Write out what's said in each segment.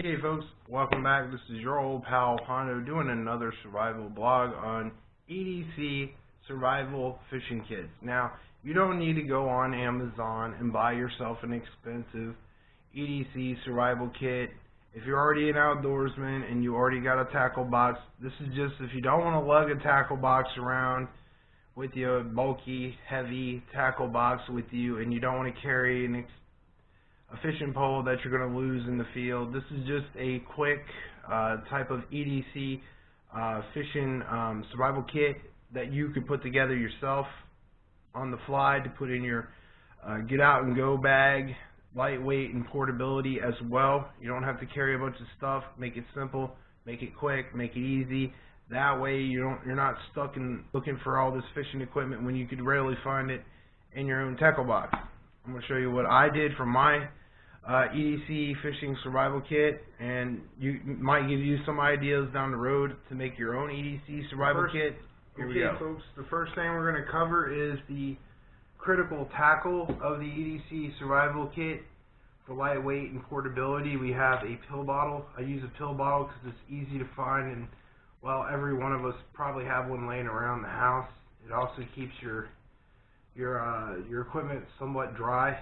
Hey folks, welcome back. This is your old pal Hondo doing another survival blog on EDC survival fishing kits. Now, you don't need to go on Amazon and buy yourself an expensive EDC survival kit. If you're already an outdoorsman and you already got a tackle box, this is just if you don't want to lug a tackle box around with your bulky, heavy tackle box with you and you don't want to carry a fishing pole that you're going to lose in the field. This is just a quick type of EDC fishing survival kit that you could put together yourself on the fly to put in your get out and go bag. Lightweight and portability as well. You don't have to carry a bunch of stuff. Make it simple, make it quick, make it easy. That way you're not stuck in looking for all this fishing equipment when you could rarely find it in your own tackle box. I'm going to show you what I did for my EDC fishing survival kit, and you might give you some ideas down the road to make your own EDC survival kit. Here we go. Folks, the first thing we're going to cover is the critical tackle of the EDC survival kit. For lightweight and portability, we have a pill bottle. I use a pill bottle because it's easy to find, and well, every one of us probably have one laying around the house. It also keeps your equipment somewhat dry.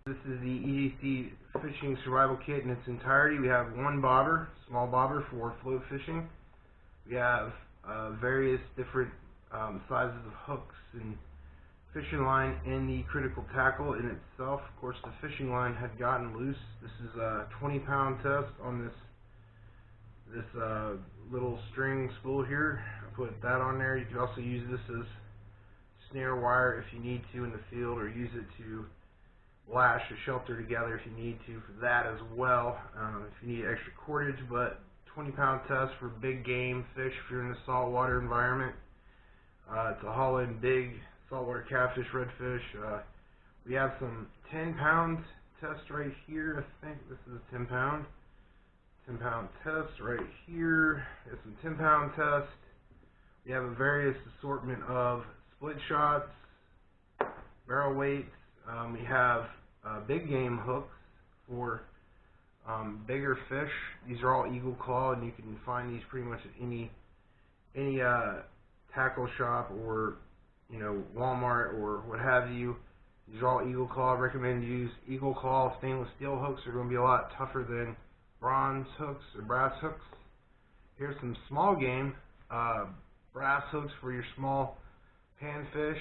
This is the EDC fishing survival kit in its entirety. We have one bobber, small bobber for float fishing. We have various different sizes of hooks and fishing line in the critical tackle in itself. Of course, the fishing line had gotten loose. This is a 20-pound test on this little string spool here. I put that on there. You can also use this as snare wire if you need to in the field, or use it to lash a shelter together if you need to for that as well. If you need extra cordage, but 20-pound test for big game fish if you're in a saltwater environment. It's a haul in big saltwater catfish, redfish. We have some 10-pound test right here. I think this is a 10-pound. 10-pound test right here. We have some 10-pound test. We have a various assortment of split shots, barrel weights. We have big game hooks for bigger fish. These are all eagle claw, and you can find these pretty much at any tackle shop or Walmart or what have you. These are all eagle claw. I recommend you use eagle claw stainless steel hooks. They're going to be a lot tougher than bronze hooks or brass hooks. Here's some small game brass hooks for your small panfish.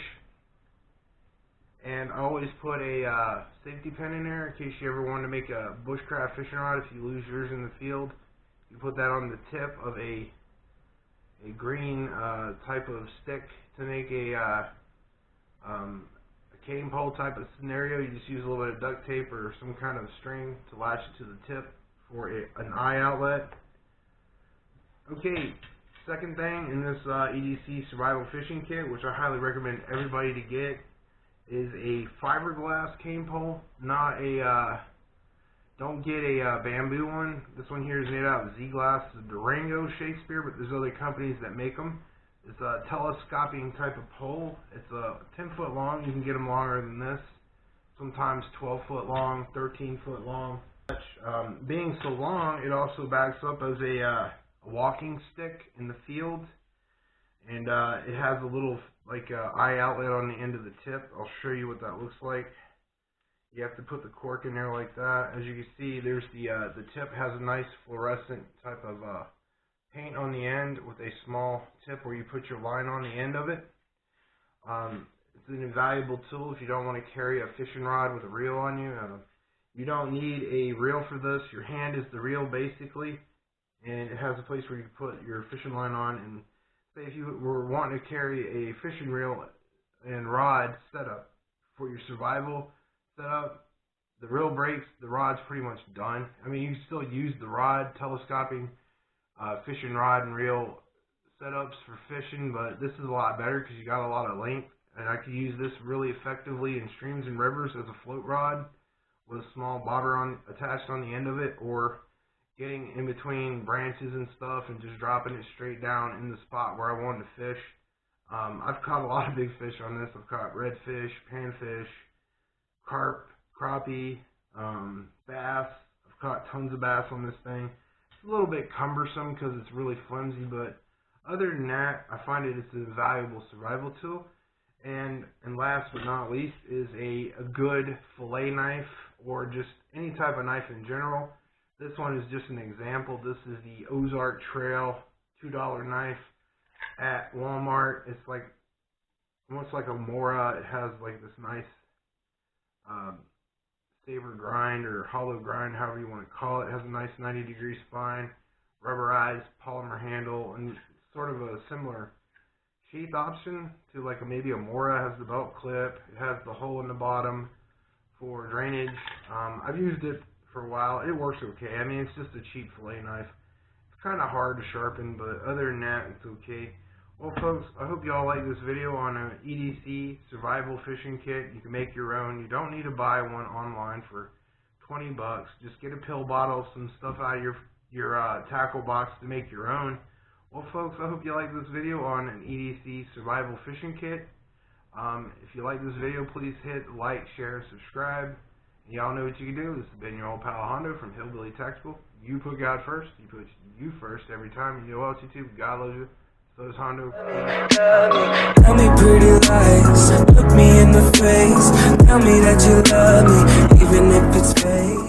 And I always put a safety pin in there in case you ever want to make a bushcraft fishing rod. If you lose yours in the field, you put that on the tip of a green type of stick to make a cane pole type of scenario. You just use a little bit of duct tape or some kind of string to latch it to the tip for an eye outlet. Okay, second thing in this EDC survival fishing kit, which I highly recommend everybody to get, is a fiberglass cane pole. Not a don't get a bamboo one. This one here is made out of Z-glass. It's a Durango Shakespeare, but there's other companies that make them. It's a telescoping type of pole. It's 10 foot long. You can get them longer than this. Sometimes 12 foot long, 13 foot long. Being so long, it also backs up as a walking stick in the field, and it has a little eye outlet on the end of the tip. I'll show you what that looks like. You have to put the cork in there like that. As you can see, there's the tip has a nice fluorescent type of paint on the end with a small tip where you put your line on the end of it. It's an invaluable tool if you don't want to carry a fishing rod with a reel on you. You don't need a reel for this. Your hand is the reel basically, and it has a place where you can put your fishing line on. And say if you were wanting to carry a fishing reel and rod setup for your survival setup, the reel breaks, the rod's pretty much done. I mean, you can still use the rod, telescoping fishing rod and reel setups for fishing, but this is a lot better because you got a lot of length, and I could use this really effectively in streams and rivers as a float rod with a small bobber attached on the end of it, or getting in between branches and stuff and just dropping it straight down in the spot where I wanted to fish. I've caught a lot of big fish on this. I've caught redfish, panfish, carp, crappie, bass. I've I've caught tons of bass on this thing. It's a little bit cumbersome because it's really flimsy, but other than that, I find it's a valuable survival tool. And last but not least is a good fillet knife, or just any type of knife in general. This one is just an example. This is the Ozark Trail $2 knife at Walmart. It's like almost like a Mora. It has like this nice saber grind or hollow grind, however you want to call it. It has a nice 90-degree spine, rubberized polymer handle, and sort of a similar sheath option to like maybe a Mora. It has the belt clip. It has the hole in the bottom for drainage. I've used it for a while. It works okay. I mean, it's just a cheap fillet knife. It's kind of hard to sharpen, but other than that, it's okay. Well, folks, I hope you all like this video on an EDC survival fishing kit. You can make your own. You don't need to buy one online for 20 bucks. Just get a pill bottle, some stuff out of your tackle box to make your own. Well, folks, I hope you like this video on an EDC survival fishing kit. If you like this video, please hit like, share, and subscribe. Y'all know what you can do. This has been your old pal Hondo from Hillbilly Tactical. You put God first. You put you first every time. You know what else, YouTube? God loves you. So is Hondo. Tell me pretty lies, look me in the face. Tell me that you love me, even if it's fake.